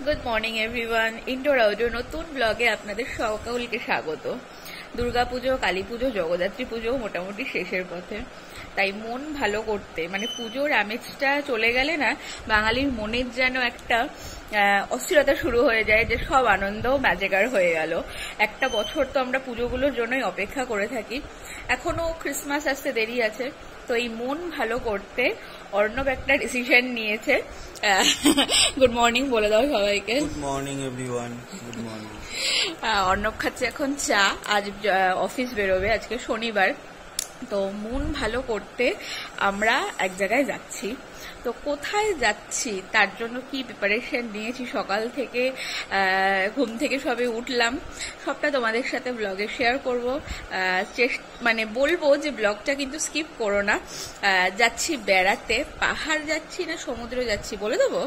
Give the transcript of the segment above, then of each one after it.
Good morning everyone, indoor outdoor নতুন ব্লগে আপনাদের সকলকে স্বাগত। দুর্গাপুজো, কালী পুজো, জগদ্ধাত্রী পুজো মোটামুটি শেষের পথে। তাই মন ভালো করতে, মানে পুজোর আমেজটা চলে গেলে না বাঙালির মনের যেন একটা অস্থিরতা শুরু হয়ে যায়, যে সব আনন্দ ম্যাজেকার হয়ে গেল। একটা বছর তো আমরা পুজোগুলোর জন্যই অপেক্ষা করে থাকি, এখনো ক্রিসমাস আসতে দেরি আছে। তো এই মন ভালো করতে অর্ণব একটা ডিসিশন নিয়েছে। গুড মর্নিং বলে দাও সবাইকে। Good morning everyone, good morning. Arnab খাচ্ছে এখন চা, আজ অফিস বেরোবে, আজকে শনিবার। তো মন ভালো করতে আমরা এক জায়গায় যাচ্ছি। তো কোথায় যাচ্ছি তার জন্য কি প্রিপারেশন নিয়েছি সকাল থেকে, ঘুম থেকে সবে উঠলাম, সবটা তোমাদের সাথে ব্লগে শেয়ার করব। মানে বলবো যে ব্লগটা কিন্তু স্কিপ করো না। যাচ্ছি বেড়াতে, পাহাড় যাচ্ছি না সমুদ্র যাচ্ছি বলে দেবো?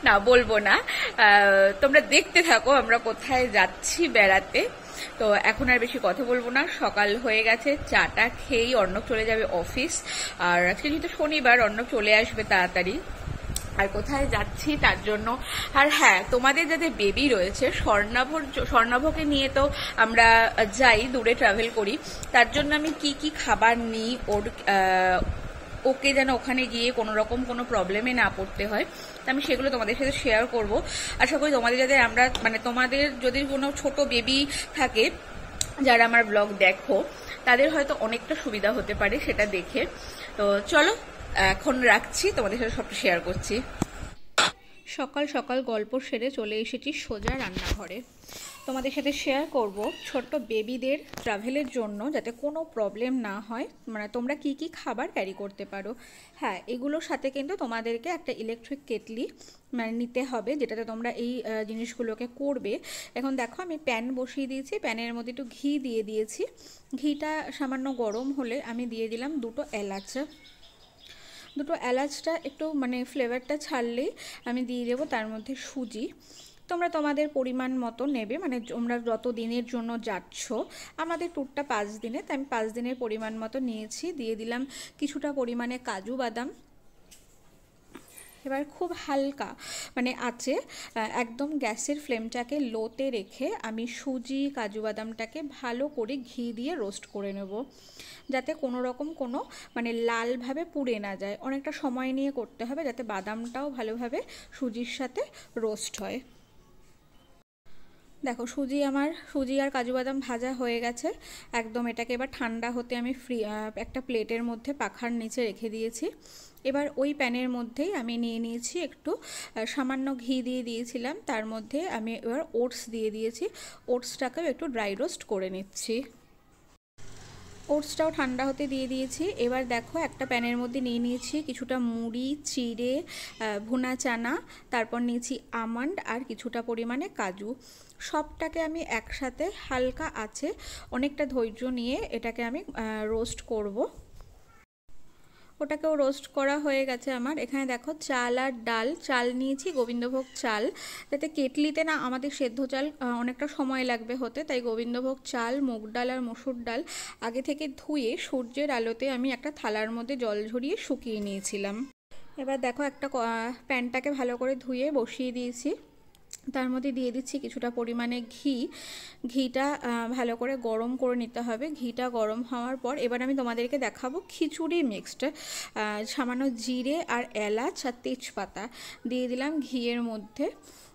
না বলবো না, তোমরা দেখতে থাকো আমরা কোথায় যাচ্ছি বেড়াতে। তো এখন আর বেশি কথা বলবো না, সকাল হয়ে গেছে। চাটা খেয়েই অর্ণব চলে যাবে অফিস, আর আজকে যেহেতু শনিবার অর্ণব চলে আসবে তাড়াতাড়ি। আর কোথায় যাচ্ছি তার জন্য, আর হ্যাঁ, তোমাদের যাদের বেবি রয়েছে, স্বর্ণাভকে নিয়ে তো আমরা যাই, দূরে ট্রাভেল করি, তার জন্য আমি কি কি খাবার নিই ওকে যেন ওখানে গিয়ে কোনো রকম কোনো প্রবলেমে না পড়তে হয়, আমি সেগুলো তোমাদের সাথে শেয়ার করব। আশা করি তোমাদের যাদের তোমাদের যদি কোনো ছোট বেবি থাকে যারা আমার ব্লগ দেখো, তাদের হয়তো অনেকটা সুবিধা হতে পারে সেটা দেখে। তো চলো এখন রাখছি, তোমাদের সাথে সবটা শেয়ার করছি। সকাল সকাল গল্প সেরে চলে এসেছি সোজা রান্নাঘরে। তোমাদের সাথে শেয়ার করব ছোট্ট বেবিদের ট্রাভেলের জন্য যাতে কোনো প্রবলেম না হয়, মানে তোমরা কি কি খাবার ক্যারি করতে পারো। হ্যাঁ, এগুলোর সাথে কিন্তু তোমাদেরকে একটা ইলেকট্রিক কেটলি মানে নিতে হবে, যেটাতে তোমরা এই জিনিসগুলোকে করবে। এখন দেখো আমি প্যান বসিয়ে দিয়েছি, প্যানের মধ্যে একটু ঘি দিয়ে দিয়েছি। ঘিটা সামান্য গরম হলে আমি দিয়ে দিলাম দুটো এলাচটা একটু মানে ফ্লেভারটা ছাড়লেই আমি দিয়ে দেবো তার মধ্যে সুজি। তোমরা তোমাদের পরিমাণ মতো নেবে, মানে তোমরা যত দিনের জন্য যাচ্ছ, আমাদের ট্যুরটা 5 দিনে, তাই আমি 5 দিনের পরিমাণ মতো নিয়েছি। দিয়ে দিলাম কিছুটা পরিমাণে কাজু বাদাম। এবার খুব হালকা মানে আছে, একদম গ্যাসের ফ্লেমটাকে লোতে রেখে আমি সুজি কাজু বাদামটাকে ভালো করে ঘি দিয়ে রোস্ট করে নেব, যাতে কোনো রকম কোনো মানে লালভাবে পুড়ে না যায়। অনেকটা সময় নিয়ে করতে হবে যাতে বাদামটাও ভালোভাবে সুজির সাথে রোস্ট হয়। দেখো সুজি আর কাজু বাদাম ভাজা হয়ে গেছে একদম। এটাকে এবার ঠান্ডা হতে আমি একটা প্লেটের মধ্যে পাখার নিচে রেখে দিয়েছি। এবার ওই প্যানের মধ্যেই আমি নিয়ে নিয়েছি একটু সামান্য ঘি দিয়ে দিয়েছিলাম, তার মধ্যে আমি এবার ওটস দিয়ে দিয়েছি। ওটসটাকেও একটু ড্রাই রোস্ট করে নিচ্ছি। ওটসটাও ঠান্ডা হতে দিয়ে দিয়েছি। এবার দেখো একটা প্যানের মধ্যে নিয়ে নিয়েছি কিছুটা মুড়ি, চিড়ে, ভুনা চানা, তারপর নিয়েছি আমন্ড আর কিছুটা পরিমাণে কাজু। সবটাকে আমি একসাথে হালকা আছে অনেকটা ধৈর্য নিয়ে এটাকে আমি রোস্ট করব। ওটাকেও রোস্ট করা হয়ে গেছে আমার। এখানে দেখো চাল আর ডাল, চাল নিয়েছি গোবিন্দভোগ চাল, যাতে কেটলিতে না আমাদের সেদ্ধ চাল অনেকটা সময় লাগবে হতে, তাই গোবিন্দভোগ চাল, মুগ ডাল আর মসুর ডাল আগে থেকে ধুয়ে সূর্যের আলোতে আমি একটা থালার মধ্যে জল ঝরিয়ে শুকিয়ে নিয়েছিলাম। এবার দেখো একটা প্যানটাকে ভালো করে ধুয়ে বসিয়ে দিয়েছি, তার মধ্যে দিয়ে দিচ্ছি কিছুটা পরিমাণে ঘিটা ভালো করে গরম করে নিতে হবে। ঘিটা গরম হওয়ার পর এবার আমি তোমাদেরকে দেখাবো খিচুড়ি মিক্সড। সামান্য জিরে আর এলাচ আর তেজপাতা দিয়ে দিলাম ঘিয়ের মধ্যে,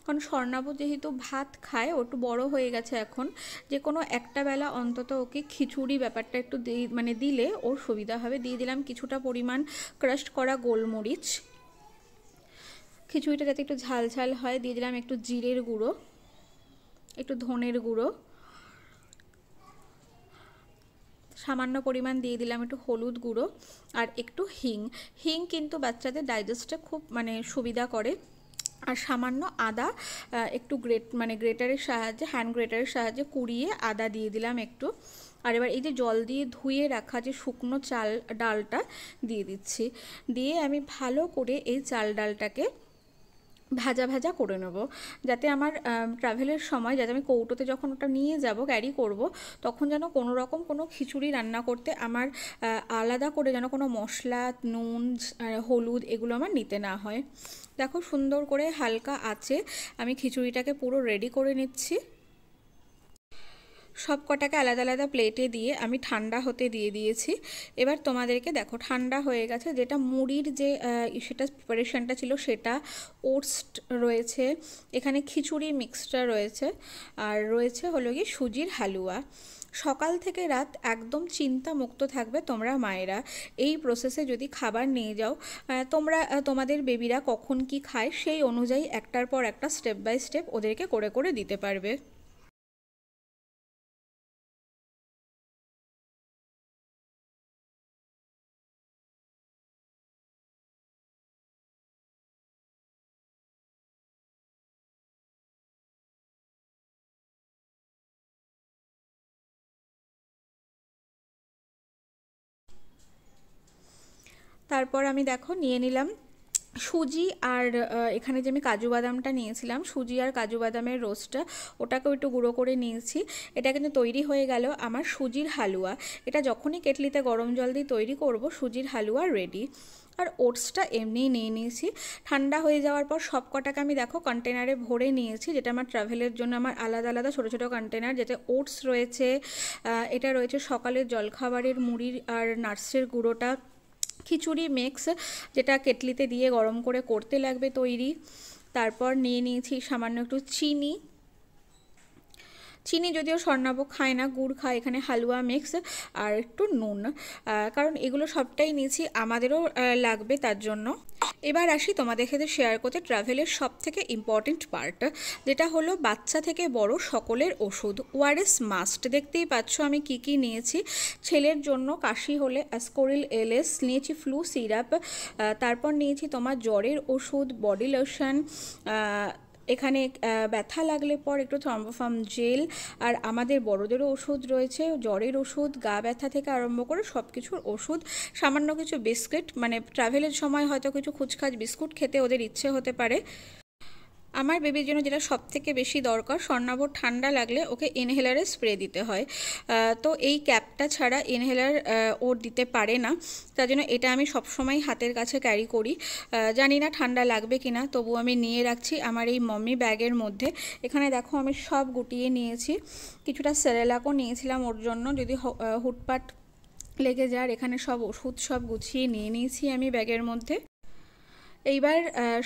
কারণ স্বর্ণাভ যেহেতু ভাত খায়, ও একটু বড়ো হয়ে গেছে এখন, যে কোনো একটা বেলা অন্তত ওকে খিচুড়ি ব্যাপারটা একটু মানে দিলে ওর সুবিধা হবে। দিয়ে দিলাম কিছুটা পরিমাণ ক্রাশড করা গোলমরিচ। খিচুড়িটা যাতে একটু ঝাল ঝাল হয় দিয়ে দিলাম একটু জিরের গুঁড়ো, একটু ধনের গুঁড়ো, সামান্য পরিমাণ দিয়ে দিলাম একটু হলুদ গুঁড়ো আর একটু হিং কিন্তু বাচ্চাদের ডাইজেস্টে খুব মানে সুবিধা করে। আর সামান্য আদা একটু গ্রেটারের সাহায্যে, হ্যান্ড গ্রেটারের সাহায্যে কুড়িয়ে আদা দিয়ে দিলাম একটু। আর এবার এই যে জল দিয়ে ধুয়ে রাখা যে শুকনো ডালটা দিয়ে দিচ্ছি। দিয়ে আমি ভালো করে এই চাল ডালটাকে ভাজা ভাজা করে নেব, যাতে আমার ট্রাভেলের সময়, যাতে আমি কৌটোতে যখন ওটা নিয়ে যাব ক্যারি করব, তখন যেন কোনো রকম কোনো খিচুড়ি রান্না করতে আমার আলাদা করে যেন কোনো মশলা, নুন, হলুদ এগুলো আমার নিতে না হয়। দেখো সুন্দর করে হালকা আঁচে আমি খিচুড়িটাকে পুরো রেডি করে নিচ্ছি। সব কটাকে আলাদা আলাদা প্লেটে দিয়ে আমি ঠান্ডা হতে দিয়ে দিয়েছি। এবার তোমাদেরকে দেখো ঠান্ডা হয়ে গেছে, যেটা মুড়ির যে সেটা প্রিপারেশনটা ছিল সেটা, ওটস রয়েছে, এখানে খিচুড়ি মিক্সটা রয়েছে, আর রয়েছে হলো গিয়ে সুজির হালুয়া। সকাল থেকে রাত একদম চিন্তা মুক্ত থাকবে তোমরা মায়েরা এই প্রসেসে যদি খাবার নিয়ে যাও। তোমরা তোমাদের বেবিরা কখন কি খায় সেই অনুযায়ী একটার পর একটা স্টেপ বাই স্টেপ ওদেরকে করে করে দিতে পারবে। তারপর আমি দেখো নিয়ে নিলাম সুজি, আর এখানে যে আমি কাজু বাদামটা নিয়েছিলাম, সুজি আর কাজু বাদামের রোস্টটা, ওটাকেও একটু গুঁড়ো করে নিয়েছি। এটা কিন্তু তৈরি হয়ে গেল আমার সুজির হালুয়া। এটা যখনই কেটলিতে গরম জল দিয়ে তৈরি করব, সুজির হালুয়া রেডি। আর ওটসটা এমনিই নিয়ে নিয়েছি। ঠান্ডা হয়ে যাওয়ার পর সব কটাকে আমি দেখো কন্টেনারে ভরে নিয়েছি, যেটা আমার ট্রাভেলের জন্য আমার আলাদা আলাদা ছোটো ছোটো কন্টেনার, যেটা ওটস রয়েছে, এটা রয়েছে সকালের জলখাবারের মুড়ির আর নাটসের গুঁড়োটা, খিচুড়ি মিক্স যেটা কেটলিতে দিয়ে গরম করে করতে লাগবে তৈরি। তারপর নিয়ে নিয়েছি সামান্য একটু চিনি, চিনি যদিও স্বর্ণাভ খায় না, গুড় খায়, এখানে হালুয়া মিক্স, আর একটু নুন, কারণ এগুলো সবটাই নিয়েছি আমাদেরও লাগবে তার জন্য। এবার আসি তোমাদের সাথে শেয়ার করতে ট্রাভেলের সব থেকে ইম্পর্টেন্ট পার্ট, যেটা হলো বাচ্চা থেকে বড় সকলের ওষুধ। ORS must. দেখতেই পাচ্ছ আমি কি কি নিয়েছি। ছেলের জন্য কাশি হলে অ্যাসকোরিল এলএস নিয়েছি, ফ্লু সিরাপ, তারপর নিয়েছি তোমার জ্বরের ওষুধ, বডি লোশন, এখানে ব্যথা লাগলে পর একটু থ্রম্বোফর্ম জেল, আর আমাদের বড়দেরও ওষুধ রয়েছে, জ্বরের ওষুধ, গা ব্যথা থেকে আরম্ভ করে সব কিছুর ওষুধ, সামান্য কিছু বিস্কিট, মানে ট্রাভেলের সময় হয়তো কিছু খুচখাচ বিস্কুট খেতে ওদের ইচ্ছে হতে পারে। আমার বেবির জন্য যেটা সব থেকে বেশি দরকার, স্বর্ণাভর ঠান্ডা লাগলে ওকে ইনহেলারে স্প্রে দিতে হয়, তো এই ক্যাপটা ছাড়া ইনহেলার ও দিতে পারে না, তার জন্য এটা আমি সবসময় হাতের কাছে ক্যারি করি। জানি না ঠান্ডা লাগবে কি না, তবু আমি নিয়ে রাখছি আমার এই মম্মি ব্যাগের মধ্যে। এখানে দেখো আমি সব গুটিয়ে নিয়েছি, কিছুটা সেরেলাকও নিয়েছিলাম ওর জন্য যদি হুটপাট লেগে যায়। এখানে সব ওষুধ সব গুছিয়ে নিয়ে নিয়েছি আমি ব্যাগের মধ্যে। এইবার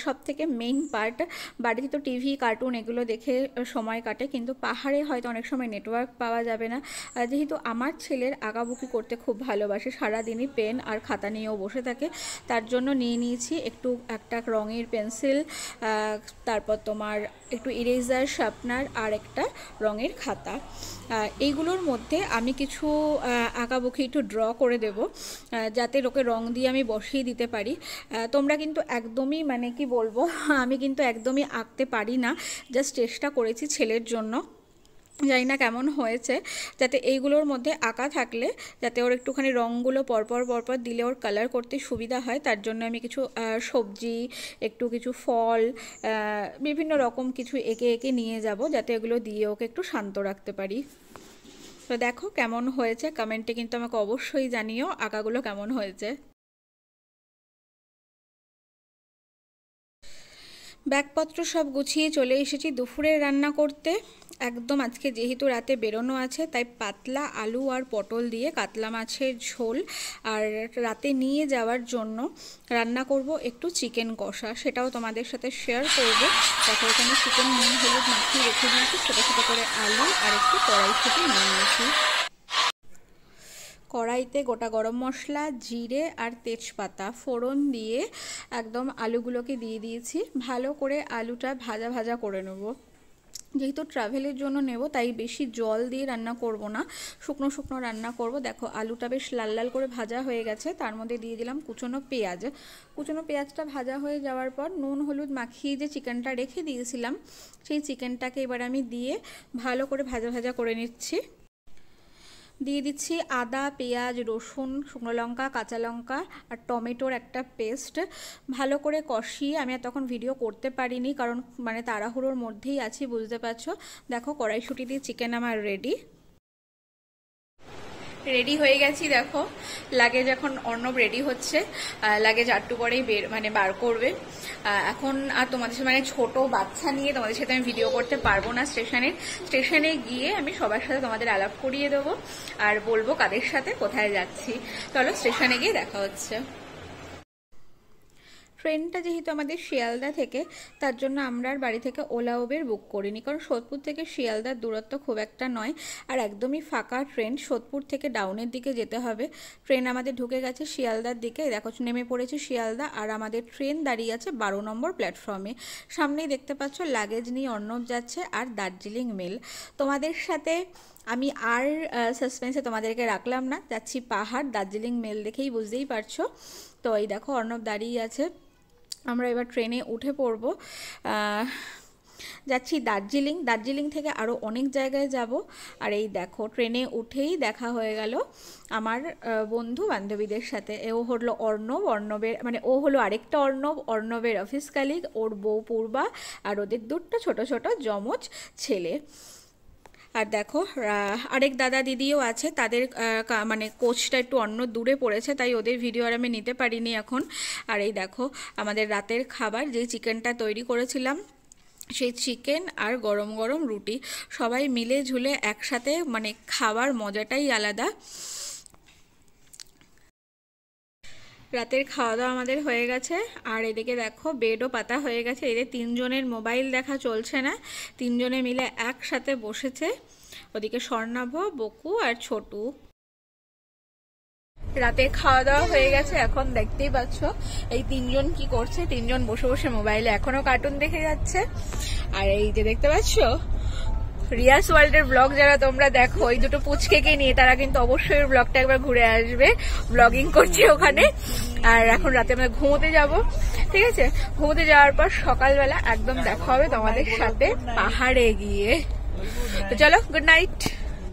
সব থেকে মেইন পার্ট, বাড়িতে তো টিভি কার্টুন এগুলো দেখে সময় কাটে, কিন্তু পাহাড়ে হয়তো অনেক সময় নেটওয়ার্ক পাওয়া যাবে না। যেহেতু আমার ছেলের আঁকাবুকি করতে খুব ভালোবাসে, সারাদিনই পেন আর খাতা নিয়েও বসে থাকে, তার জন্য নিয়ে নিয়েছি একটা রঙের পেন্সিল, তারপর তোমার একটু ইরেজার, শার্পনার, আর একটা রঙের খাতা। এইগুলোর মধ্যে আমি কিছু আঁকাবুকি একটু ড্র করে দেব, যাতে ওকে রং দিয়ে আমি বসিয়ে দিতে পারি। তোমরা কিন্তু একদমই, মানে কি বলবো, আমি কিন্তু একদমই আঁকতে পারি না, জাস্ট চেষ্টা করেছি ছেলের জন্য, জানি না কেমন হয়েছে। যাতে এইগুলোর মধ্যে আঁকা থাকলে যাতে ওর একটুখানি রঙগুলো পরপর পরপর দিলে ওর কালার করতে সুবিধা হয়, তার জন্য আমি কিছু সবজি, একটু কিছু ফল, বিভিন্ন রকম কিছু এঁকে এঁকে নিয়ে যাব, যাতে এগুলো দিয়ে ওকে একটু শান্ত রাখতে পারি। তো দেখো কেমন হয়েছে, কমেন্টে কিন্তু আমাকে অবশ্যই জানিও আঁকাগুলো কেমন হয়েছে। ব্যাগপত্র সব গুছিয়ে চলে এসেছি দুপুরের রান্না করতে। একদম আজকে যেহেতু রাতে বেরোনো আছে, তাই পাতলা আলু আর পটল দিয়ে কাতলা মাছের ঝোল, আর রাতে নিয়ে যাওয়ার জন্য রান্না করব একটু চিকেন কষা, সেটাও তোমাদের সাথে শেয়ার করব। দেখো এখানে চিকেন নুন হলুদ মাখিয়ে রেখে দিয়েছি, ছোটো ছোটো করে আলু আর একটু কড়াই থেকে নিয়ে নিয়েছি। কড়াইতে গোটা গরম মশলা, জিরে আর তেজপাতা ফোড়ন দিয়ে একদম আলুগুলোকে দিয়ে দিয়েছি। ভালো করে আলুটা ভাজা ভাজা করে নেব, যেহেতু ট্রাভেলের জন্য নেব তাই বেশি জল দিয়ে রান্না করব না, শুকনো শুকনো রান্না করব। দেখো আলুটা বেশ লাল লাল করে ভাজা হয়ে গেছে, তার মধ্যে দিয়ে দিলাম কুচনো পেঁয়াজ। কুচনো পেঁয়াজটা ভাজা হয়ে যাওয়ার পর নুন হলুদ মাখিয়ে যে চিকেনটা রেখে দিয়েছিলাম, সেই চিকেনটাকে এবার আমি দিয়ে ভালো করে ভাজা ভাজা করে নিচ্ছি। দিয়ে দিচ্ছি আদা, পেঁয়াজ, রসুন, শুকনো লঙ্কা, কাঁচা লঙ্কা আর টমেটোর একটা পেস্ট। ভালো করে কষিয়ে, আমি আর তখন ভিডিও করতে পারিনি কারণ মানে তাড়াহুড়োর মধ্যেই আছি, বুঝতে পারছো। দেখো কড়াইশুঁটি দিয়ে চিকেন আমার রেডি হয়ে গেছি। দেখো লাগেজ এখন অর্ণব রেডি হচ্ছে, লাগেজ আটটু পরেই বার করবে। এখন আর তোমাদের সাথে মানে ছোট বাচ্চা নিয়ে তোমাদের সাথে আমি ভিডিও করতে পারবো না। স্টেশনে গিয়ে আমি সবার সাথে তোমাদের আলাপ করিয়ে দেবো আর বলবো কাদের সাথে কোথায় যাচ্ছি। চলো স্টেশনে গিয়ে দেখা হচ্ছে। ট্রেনটা যেহেতু আমাদের শিয়ালদা থেকে, তার জন্য আমরা আর বাড়ি থেকে ওলা উবের বুক করিনি, কারণ সোদপুর থেকে শিয়ালদার দূরত্ব খুব একটা নয় আর একদমই ফাঁকা ট্রেন। সোদপুর থেকে ডাউনের দিকে যেতে হবে। ট্রেন আমাদের ঢুকে গেছে শিয়ালদার দিকে। দেখো নেমে পড়েছি শিয়ালদা আর আমাদের ট্রেন দাঁড়িয়ে আছে 12 নম্বর প্ল্যাটফর্মে। সামনেই দেখতে পাচ্ছ লাগেজ নিয়ে অর্ণব যাচ্ছে আর দার্জিলিং মেল। তোমাদের সাথে আমি আর সাসপেন্সে তোমাদেরকে রাখলাম না, যাচ্ছি পাহাড়। দার্জিলিং মেল দেখেই বুঝতেই পারছো। তো এই দেখো অর্ণব দাঁড়িয়ে আছে, আমরা এবার ট্রেনে উঠে পড়ব। যাচ্ছি দার্জিলিং থেকে আরও অনেক জায়গায় যাব। আর এই দেখো ট্রেনে উঠেই দেখা হয়ে গেল আমার বন্ধু বান্ধবীদের সাথে। ও হলো অর্ণবের মানে ও হলো আরেকটা অর্ণবের অফিস কালিগ, ওর বউ পূর্বা আর ওদের দুটো ছোট ছোট যমজ ছেলে। আর দেখো আরেক দাদা দিদিও আছে, তাদের মানে কোচটা একটু অন্য দূরে পড়েছে, তাই ওদের ভিডিও আর আমি নিতে পারিনি এখন। আর এই দেখো আমাদের রাতের খাবার, যে চিকেনটা তৈরি করেছিলাম সেই চিকেন আর গরম গরম রুটি, সবাই মিলে ঝুলে একসাথে মানে খাবার মজাটাই আলাদা। রাতের খাওয়া দাওয়া আমাদের হয়ে গেছে আর এদিকে দেখো বেডও পাতা হয়ে গেছে। এদের তিনজনের মোবাইল দেখা চলছে না, তিনজনে মিলে একসাথে বসেছে। ওদিকে স্বর্ণাভ, বকু আর ছোটু। রাতের খাওয়া দাওয়া হয়ে গেছে, এখন দেখতেই পাচ্ছ এই তিনজন কি করছে। তিনজন বসে বসে মোবাইলে এখনো কার্টুন দেখে যাচ্ছে। আর এই যে দেখতে পাচ্ছ রিয়াস ওয়ার্ল্ডের ব্লগ যারা তোমরা দেখো, ওই দুটো পুচকেকে নিয়ে, তারা কিন্তু অবশ্যই ওর ব্লগটা একবার ঘুরে আসবে। ব্লগিং করছে ওখানে। আর এখন রাতে আমরা ঘুমোতে যাব, ঠিক আছে? ঘুমোতে যাওয়ার পর সকালবেলা একদম দেখা হবে তোমাদের সাথে পাহাড়ে গিয়ে। তো চলো, গুড নাইট।